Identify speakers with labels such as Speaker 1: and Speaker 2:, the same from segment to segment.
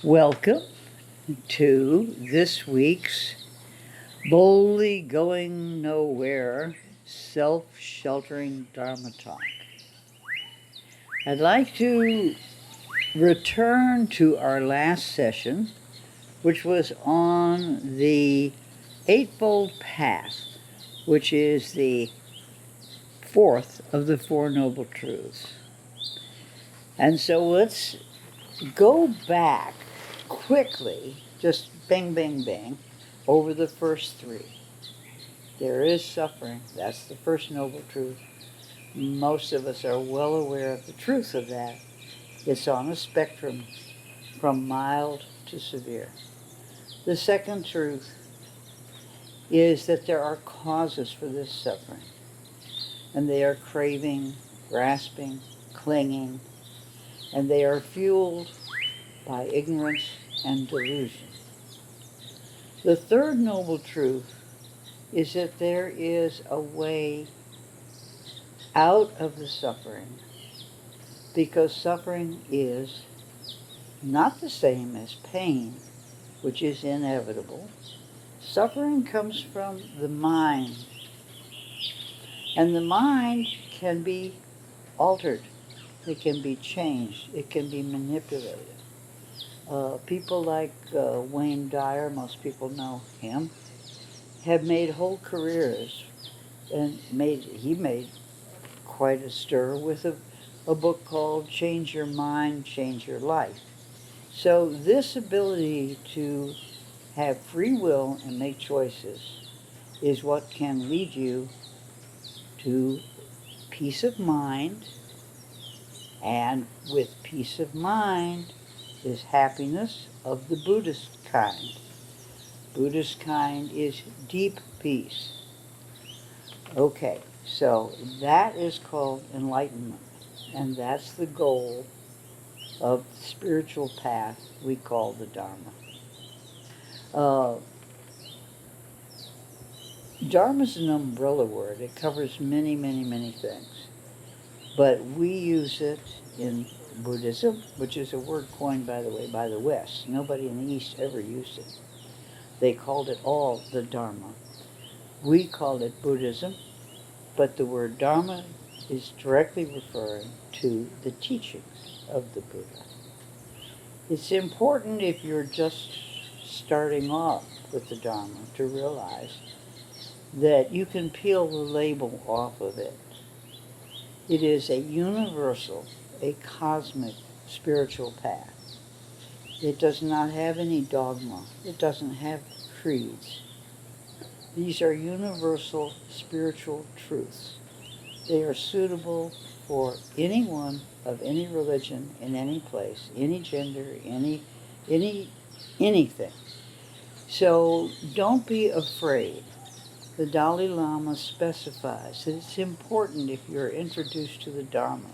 Speaker 1: Welcome to this week's Boldly Going Nowhere Self-Sheltering Dharma Talk. I'd like to return to our last session, which was on the Eightfold Path, which is the fourth of the Four Noble Truths. And so let's go back quickly, just bang, bang, bang, over the first three. There is suffering. That's the first noble truth. Most of us are well aware of the truth of that. It's on a spectrum from mild to severe. The second truth is that there are causes for this suffering, and they are craving, grasping, clinging, and they are fueled by ignorance and delusion. The third noble truth is that there is a way out of the suffering, because suffering is not the same as pain, which is inevitable. Suffering comes from the mind, and the mind can be altered. It can be changed. It can be manipulated. People like Wayne Dyer, most people know him, have made whole careers, and he made quite a stir with a book called Change Your Mind, Change Your Life. So this ability to have free will and make choices is what can lead you to peace of mind, and with peace of mind is happiness of the Buddhist kind. Buddhist kind is deep peace. Okay, so that is called enlightenment, and that's the goal of the spiritual path we call the Dharma. Dharma is an umbrella word. It covers many, many, many things, but we use it in Buddhism, which is a word coined, by the way, by the West. Nobody in the East ever used it. They called it all the Dharma. We call it Buddhism, but the word Dharma is directly referring to the teachings of the Buddha. It's important, if you're just starting off with the Dharma, to realize that you can peel the label off of it. It is a universal, a cosmic spiritual path. It does not have any dogma. It doesn't have creeds. These are universal spiritual truths. They are suitable for anyone of any religion, in any place, any gender, anything. So don't be afraid. The Dalai Lama specifies that it's important, if you're introduced to the Dharma,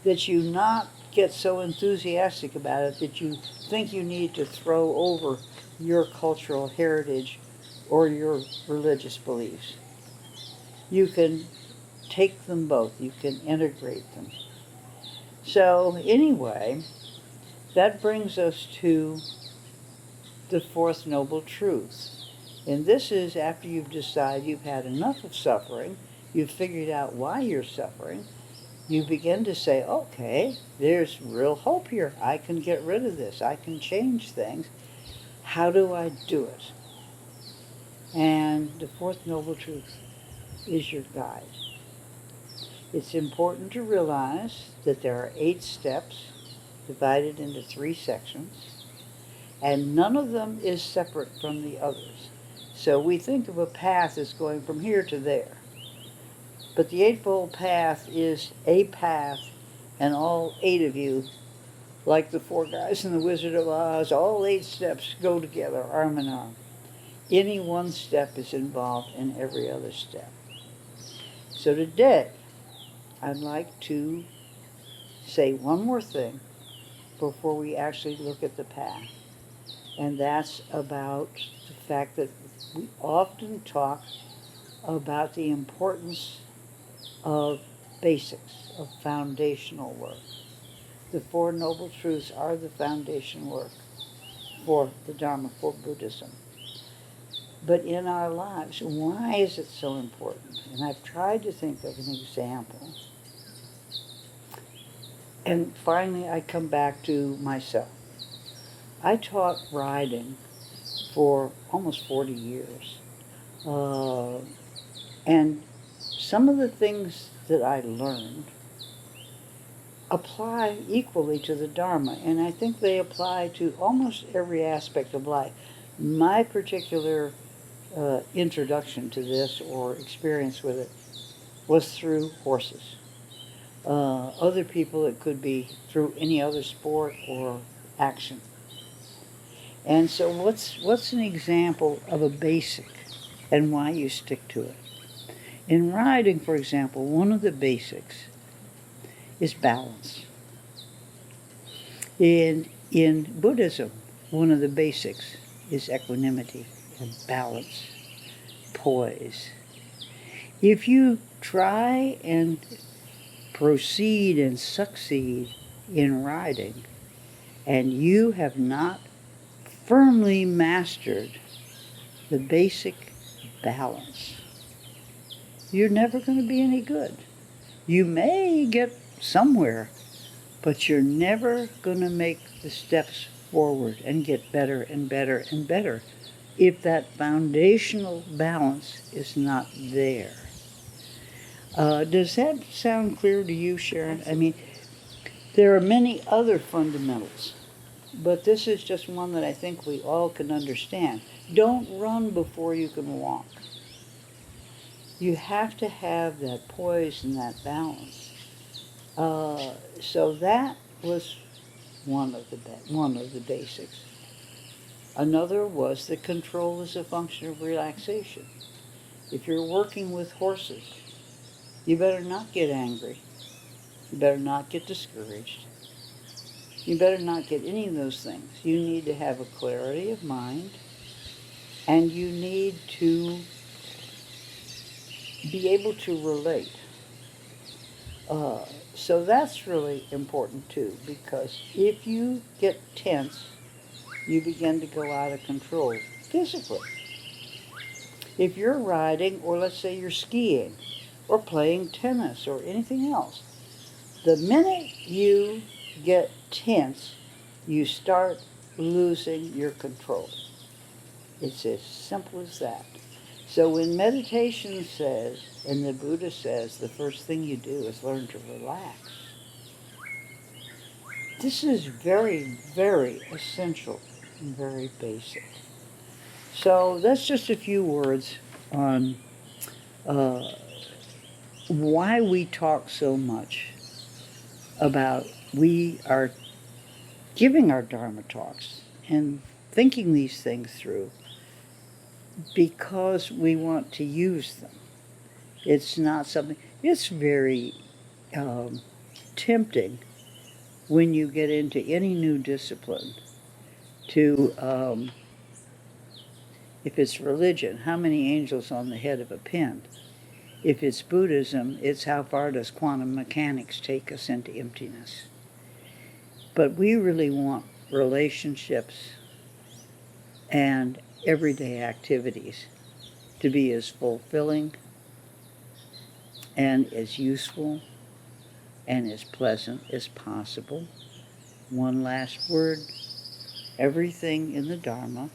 Speaker 1: that you not get so enthusiastic about it that you think you need to throw over your cultural heritage or your religious beliefs. You can take them both. You can integrate them. So anyway, that brings us to the fourth noble truth. And this is after you've decided you've had enough of suffering, you've figured out why you're suffering, you begin to say, okay, there's real hope here. I can get rid of this. I can change things. How do I do it? And the fourth noble truth is your guide. It's important to realize that there are 8 steps divided into 3 sections, and none of them is separate from the others. So we think of a path as going from here to there. But the Eightfold Path is a path, and all 8 of you, like the 4 guys in the Wizard of Oz, all 8 steps go together, arm in arm. Any one step is involved in every other step. So today, I'd like to say one more thing before we actually look at the path. And that's about the fact that we often talk about the importance of basics, of foundational work. The Four Noble Truths are the foundation work. for the Dharma, for Buddhism. But in our lives, why is it so important? And I've tried to think of an example. And finally, I come back to myself. I taught riding for almost 40 years. And some of the things that I learned apply equally to the Dharma, and I think they apply to almost every aspect of life. My particular introduction to this or experience with it was through horses. Other people, it could be through any other sport or action. And so what's an example of a basic and why you stick to it? In riding, for example, one of the basics is balance. In Buddhism, one of the basics is equanimity and balance, poise. If you try and proceed and succeed in riding, and you have not firmly mastered the basic balance, you're never going to be any good. You may get somewhere, but you're never going to make the steps forward and get better and better and better if that foundational balance is not there. Does that sound clear to you, Sharon? I mean, there are many other fundamentals, but this is just one that I think we all can understand. Don't run before you can walk. You have to have that poise and that balance. So that was one of the basics. Another was that control is a function of relaxation. If you're working with horses, you better not get angry. You better not get discouraged. You better not get any of those things. You need to have a clarity of mind, and you need to be able to relate. So that's really important too, because if you get tense, you begin to go out of control physically. If you're riding, or let's say you're skiing, or playing tennis, or anything else, the minute you get tense, you start losing your control. It's as simple as that. So when meditation says, and the Buddha says, the first thing you do is learn to relax, this is very, very essential and very basic. So that's just a few words on why we talk so much about we are giving our Dharma talks and thinking these things through because we want to use them. It's not something, it's very tempting when you get into any new discipline to, if it's religion, how many angels on the head of a pin? If it's Buddhism, it's how far does quantum mechanics take us into emptiness? But we really want relationships and everyday activities to be as fulfilling and as useful and as pleasant as possible. One last word, everything in the Dharma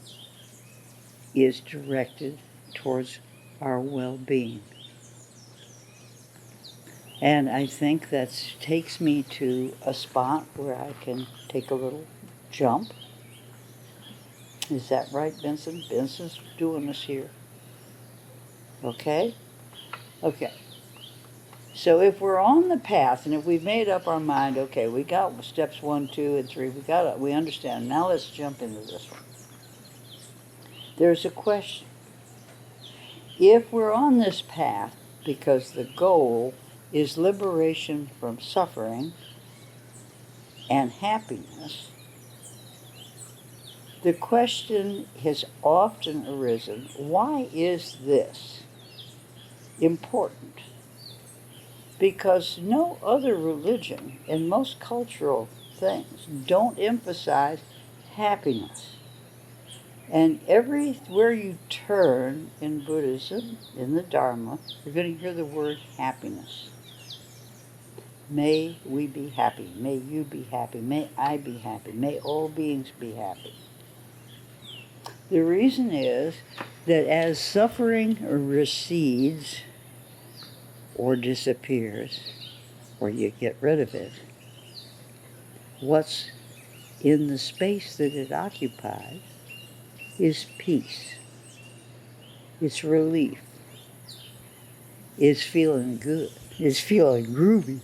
Speaker 1: is directed towards our well-being. And I think that takes me to a spot where I can take a little jump. Is that right, Benson? Benson's doing this here. Okay? Okay. So if we're on the path, and if we've made up our mind, okay, we got steps 1, 2, and 3, we understand. Now let's jump into this one. There's a question. If we're on this path because the goal is liberation from suffering and happiness, the question has often arisen, why is this important? Because no other religion and most cultural things don't emphasize happiness. And everywhere you turn in Buddhism, in the Dharma, you're going to hear the word happiness. May we be happy. May you be happy. May I be happy. May all beings be happy. The reason is that as suffering recedes or disappears, or you get rid of it, what's in the space that it occupies is peace. It's relief. It's feeling good. It's feeling groovy.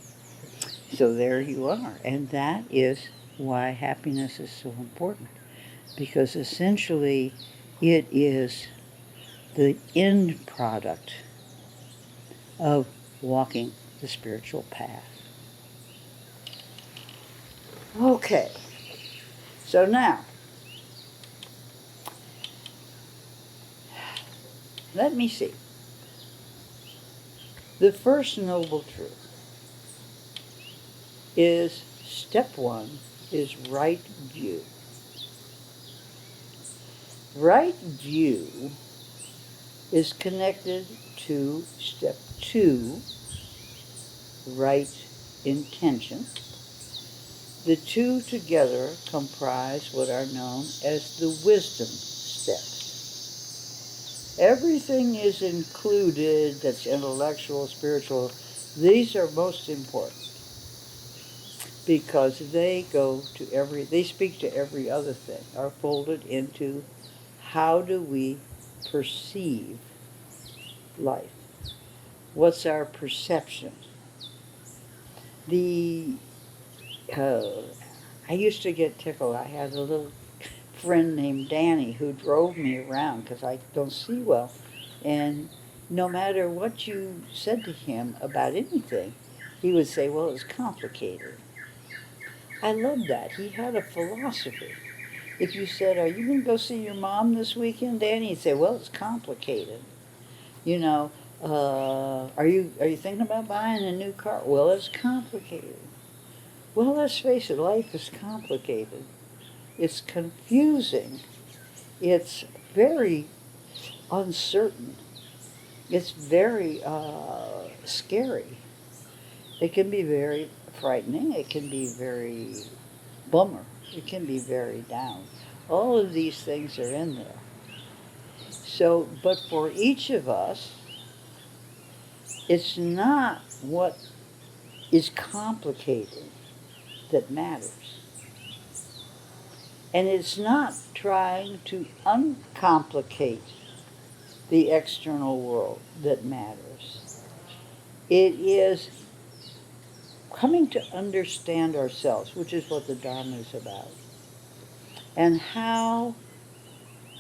Speaker 1: So there you are. And that is why happiness is so important. Because essentially it is the end product of walking the spiritual path. Okay. So now, let me see. The first noble truth is step one is right view. Right view is connected to step two, right intention. The two together comprise what are known as the wisdom steps. Everything is included that's intellectual, spiritual. These are most important because they speak to every other thing, are folded into how do we perceive life? What's our perception? I used to get tickled. I had a little friend named Danny who drove me around because I don't see well. And no matter what you said to him about anything, he would say, well, it's complicated. I loved that. He had a philosophy. If you said, are you going to go see your mom this weekend, Danny? He'd say, well, it's complicated. You know, are you thinking about buying a new car? Well, it's complicated. Well, let's face it, life is complicated. It's confusing. It's very uncertain. It's very scary. It can be very frightening. It can be very bummer. It can be very down. All of these things are in there. So, but for each of us, it's not what is complicated that matters. And it's not trying to uncomplicate the external world that matters. It is coming to understand ourselves, which is what the Dharma is about, and how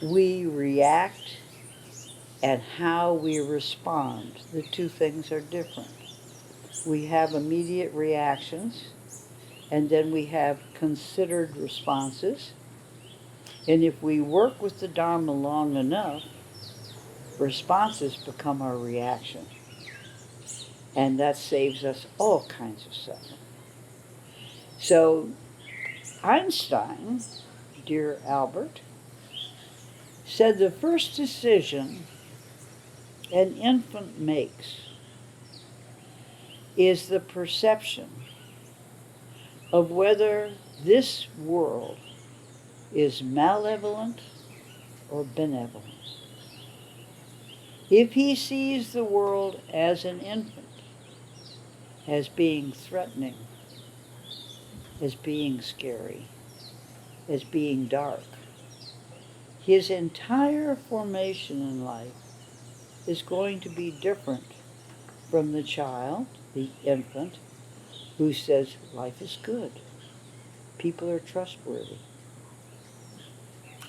Speaker 1: we react and how we respond. The two things are different. We have immediate reactions, and then we have considered responses. And if we work with the Dharma long enough, responses become our reaction. And that saves us all kinds of suffering. So Einstein, dear Albert, said the first decision an infant makes is the perception of whether this world is malevolent or benevolent. If he sees the world as an infant, as being threatening, as being scary, as being dark, his entire formation in life is going to be different from the child, the infant, who says life is good. People are trustworthy.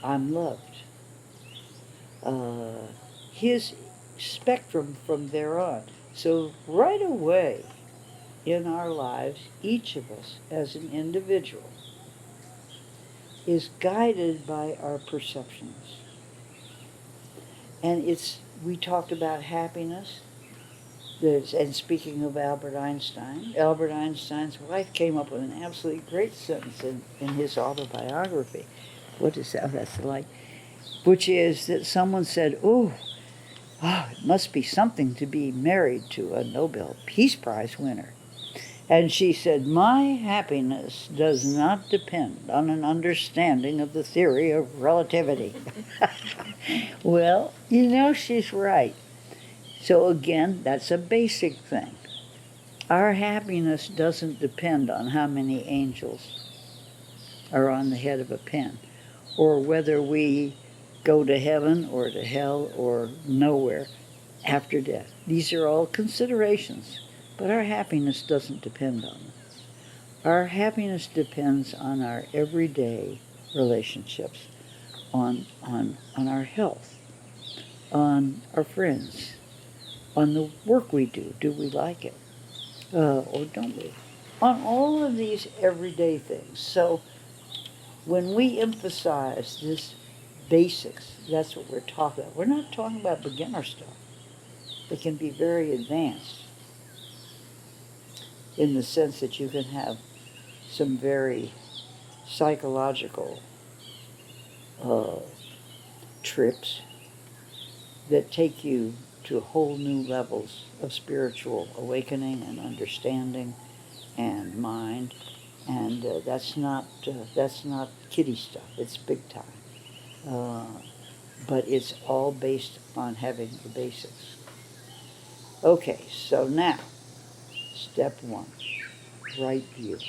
Speaker 1: I'm loved. His spectrum from there on. So right away in our lives, each of us as an individual is guided by our perceptions. And we talked about happiness. And speaking of Albert Einstein's wife came up with an absolutely great sentence in his autobiography. What is that? That's like, which is that someone said, oh, it must be something to be married to a Nobel Peace Prize winner. And she said, my happiness does not depend on an understanding of the theory of relativity. Well, she's right. So again, that's a basic thing. Our happiness doesn't depend on how many angels are on the head of a pin, or whether we go to heaven or to hell or nowhere after death. These are all considerations, but our happiness doesn't depend on them. Our happiness depends on our everyday relationships, on our health, on our friends, on the work we do. Do we like it? Or don't we? On all of these everyday things. So when we emphasize this basics, that's what we're talking about. We're not talking about beginner stuff. It can be very advanced in the sense that you can have some very psychological trips that take you to whole new levels of spiritual awakening and understanding and mind, and that's not kiddie stuff. It's big time, but it's all based on having the basics. Okay, so now step one, right view.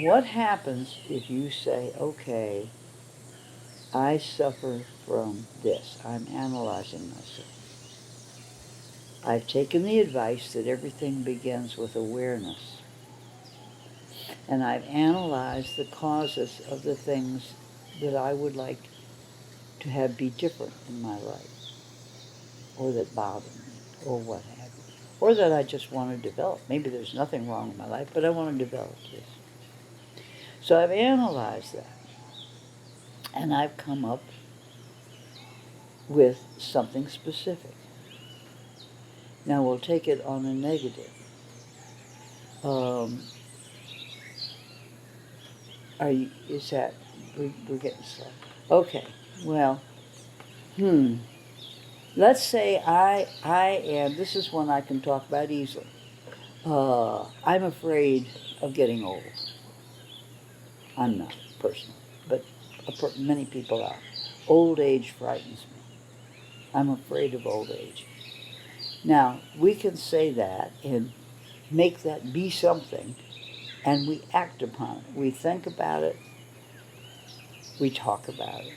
Speaker 1: What happens if you say, okay, I suffer from this. I'm analyzing myself. I've taken the advice that everything begins with awareness. And I've analyzed the causes of the things that I would like to have be different in my life, or that bother me, or what have you, or that I just want to develop. Maybe there's nothing wrong in my life, but I want to develop this. So I've analyzed that, and I've come up with something specific. Now we'll take it on a negative. We're getting slow. Okay, well, let's say I am, this is one I can talk about easily. I'm afraid of getting old. I'm not, personally, but many people are. Old age frightens me. I'm afraid of old age. Now, we can say that and make that be something, and we act upon it. We think about it. We talk about it.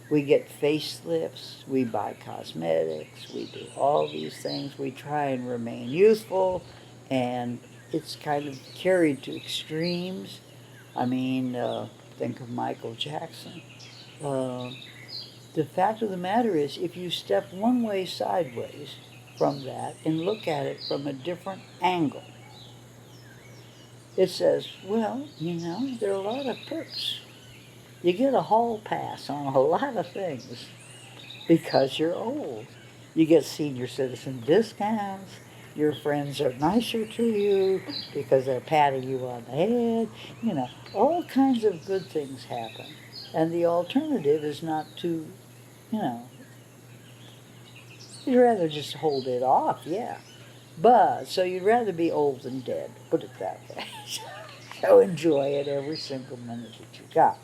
Speaker 1: We get facelifts. We buy cosmetics. We do all these things. We try and remain youthful, and it's kind of carried to extremes. I mean, think of Michael Jackson. The fact of the matter is, if you step one way sideways from that and look at it from a different angle, it says, well, there are a lot of perks. You get a hall pass on a lot of things because you're old. You get senior citizen discounts. Your friends are nicer to you because they're patting you on the head. All kinds of good things happen. And the alternative is not to, you'd rather just hold it off, yeah. But, so you'd rather be old than dead, put it that way. So enjoy it every single minute that you got.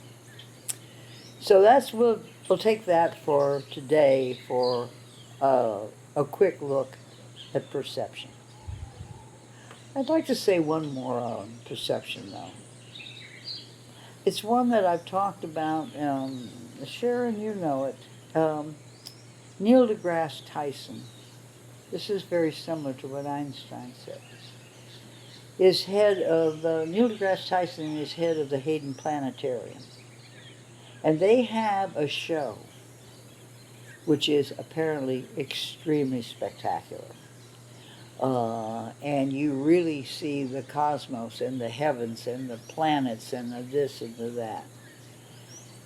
Speaker 1: So we'll take that for today for a quick look at perception. I'd like to say one more on perception, though. It's one that I've talked about. Sharon, you know it. Neil deGrasse Tyson. This is very similar to what Einstein said. Neil deGrasse Tyson is head of the Hayden Planetarium. And they have a show which is apparently extremely spectacular. And you really see the cosmos and the heavens and the planets and the this and the that.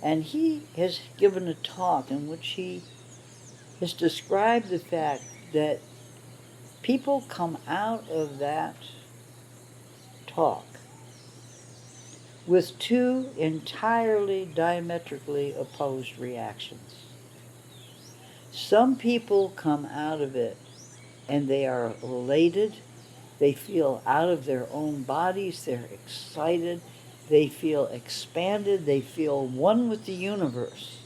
Speaker 1: And he has given a talk in which he has described the fact that people come out of that talk with two entirely diametrically opposed reactions. Some people come out of it and they are elated. They feel out of their own bodies. They're excited. They feel expanded. They feel one with the universe.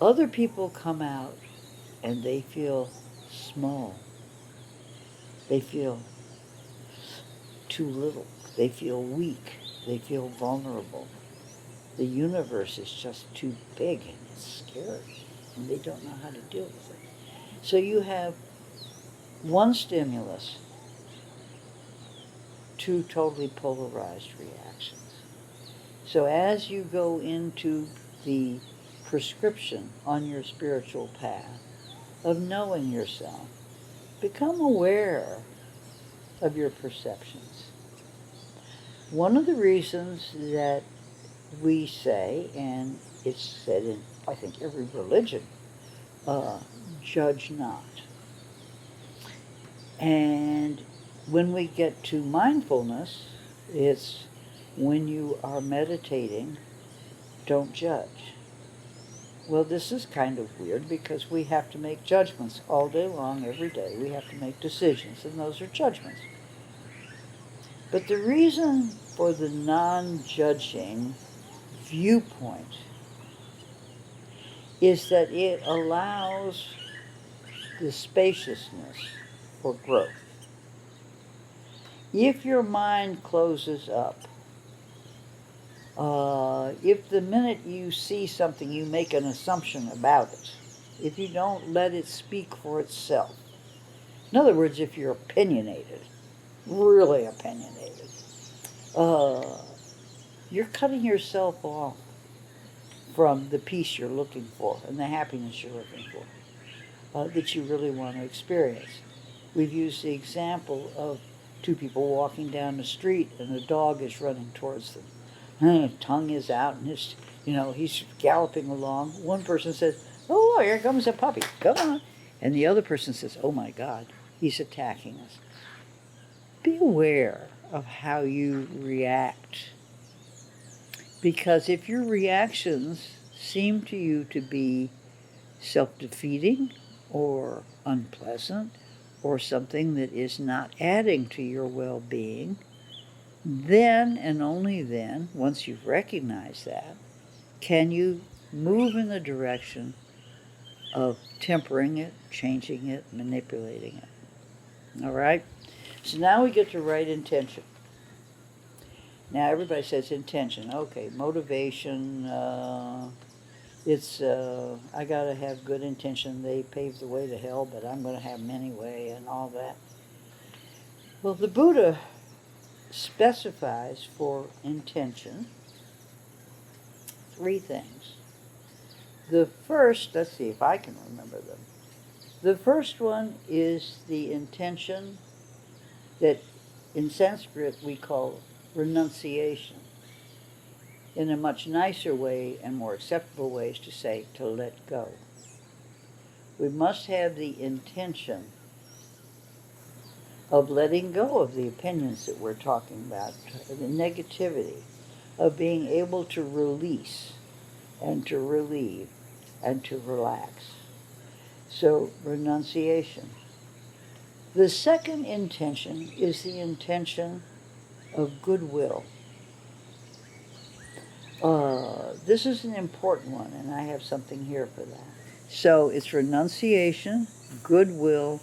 Speaker 1: Other people come out and they feel small. They feel too little. They feel weak. They feel vulnerable. The universe is just too big and it's scary, and they don't know how to deal with it. So you have one stimulus, two totally polarized reactions. So as you go into the prescription on your spiritual path of knowing yourself, become aware of your perceptions. One of the reasons that we say, and it's said in, I think, every religion, judge not. And when we get to mindfulness, it's when you are meditating, don't judge. Well, this is kind of weird because we have to make judgments all day long, every day. We have to make decisions, and those are judgments. But the reason for the non-judging viewpoint is that it allows the spaciousness for growth. If your mind closes up, if the minute you see something you make an assumption about it, if you don't let it speak for itself, in other words, if you're opinionated, really opinionated, you're cutting yourself off from the peace you're looking for and the happiness you're looking for, that you really want to experience. We've used the example of two people walking down the street and a dog is running towards them. And his tongue is out and he's galloping along. One person says, "Oh, here comes a puppy, come on." And the other person says, "Oh my God, he's attacking us." Be aware of how you react. Because if your reactions seem to you to be self-defeating or unpleasant or something that is not adding to your well-being, then and only then, once you've recognized that, can you move in the direction of tempering it, changing it, manipulating it. All right? So now we get to right intention. Now everybody says intention. Okay, motivation, I gotta have good intention. They paved the way to hell, but I'm gonna have them anyway, and all that. Well, the Buddha specifies for intention 3 things. The first, let's see if I can remember them. The first one is the intention that in Sanskrit we call renunciation. In a much nicer way and more acceptable way is to say to let go. We must have the intention of letting go of the opinions that we're talking about, the negativity, of being able to release and to relieve and to relax. So, renunciation. The second intention is the intention of goodwill. This is an important one, and I have something here for that. So it's renunciation, goodwill,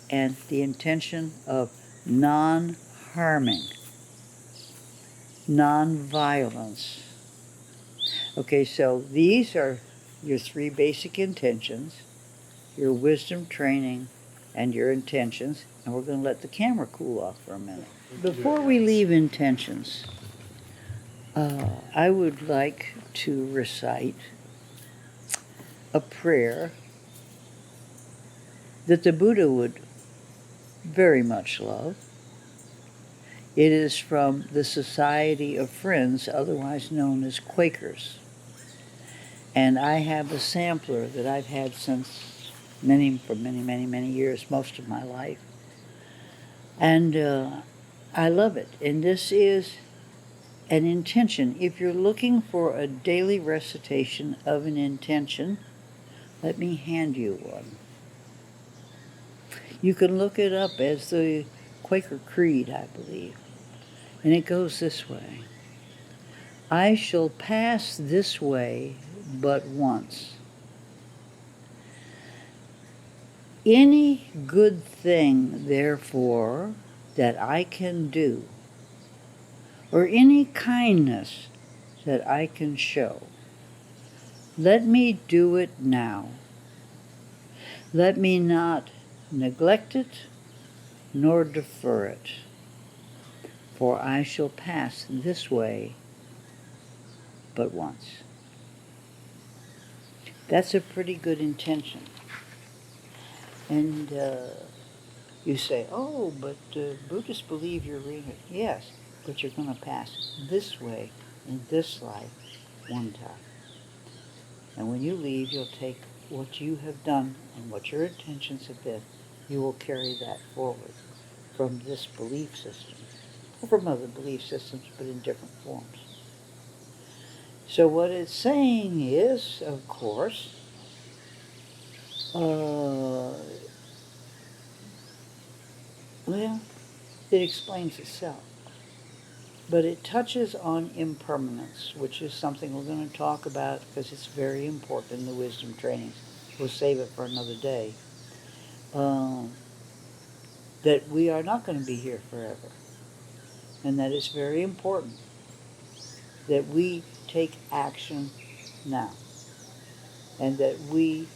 Speaker 1: and the intention of non-harming, non-violence. Okay, so these are your 3 basic intentions, your wisdom training, and your intentions. And we're going to let the camera cool off for a minute. Before we leave intentions, I would like to recite a prayer that the Buddha would very much love. It is from the Society of Friends, otherwise known as Quakers. And I have a sampler that I've had for many years, most of my life. And I love it. And this is an intention. If you're looking for a daily recitation of an intention, let me hand you one. You can look it up as the Quaker Creed, I believe. And it goes this way: I shall pass this way but once. Any good thing, therefore, that I can do, or any kindness that I can show, let me do it now. Let me not neglect it nor defer it, for I shall pass this way but once. That's a pretty good intention. And you say, oh, but Buddhists believe you're reincarnated. Yes, but you're going to pass this way in this life one time. And when you leave, you'll take what you have done and what your intentions have been. You will carry that forward from this belief system, or from other belief systems, but in different forms. So what it's saying is, of course, well, it explains itself. But it touches on impermanence, which is something we're going to talk about because it's very important in the wisdom trainings. We'll save it for another day. That we are not going to be here forever. And that it's very important that we take action now. And that we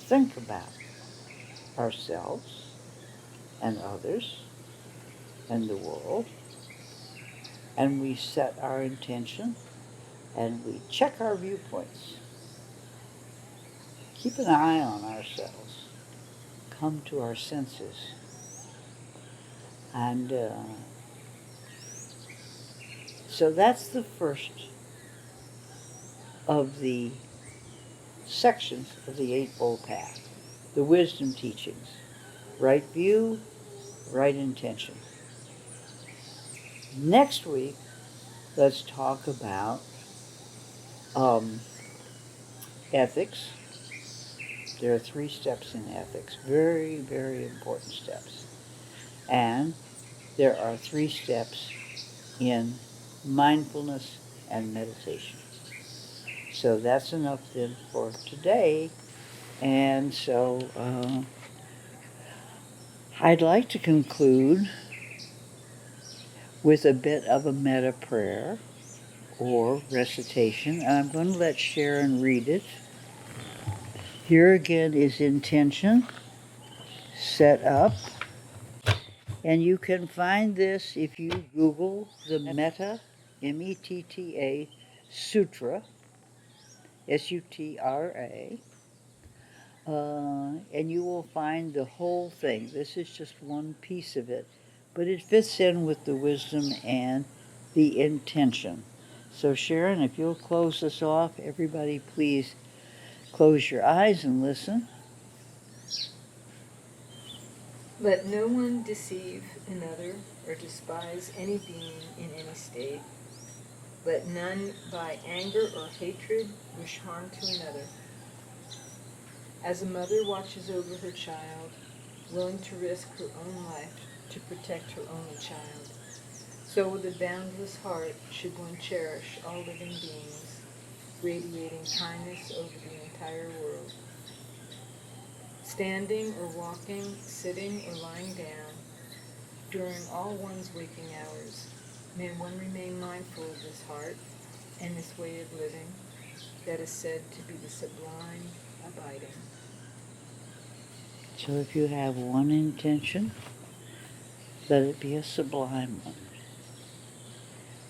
Speaker 1: think about ourselves and others and the world. And we set our intention and we check our viewpoints. Keep an eye on ourselves. Come to our senses. And so that's the first of the sections of the Eightfold Path. The wisdom teachings. Right view, right intention. Next week, let's talk about ethics. There are 3 steps in ethics, very, very important steps. And there are 3 steps in mindfulness and meditation. So that's enough then for today. And so I'd like to conclude with a bit of a metta prayer or recitation. And I'm going to let Sharon read it. Here again is intention set up. And you can find this if you Google the Metta, M-E-T-T-A, Sutra, S-U-T-R-A, and you will find the whole thing. This is just one piece of it, but it fits in with the wisdom and the intention. So Sharon, if you'll close us off, everybody please close your eyes and listen.
Speaker 2: Let no one deceive another or despise any being in any state. Let none by anger or hatred wish harm to another. As a mother watches over her child, willing to risk her own life to protect her only child, so with a boundless heart should one cherish all living beings, radiating kindness over the entire world. Standing or walking, sitting or lying down, during all one's waking hours, may one remain mindful of this heart and this way of living that is said to be the sublime abiding.
Speaker 1: So if you have one intention, let it be a sublime one,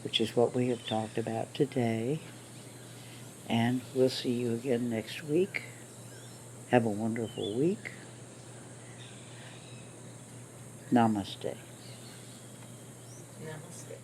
Speaker 1: which is what we have talked about today. And we'll see you again next week. Have a wonderful week. Namaste.
Speaker 2: Namaste.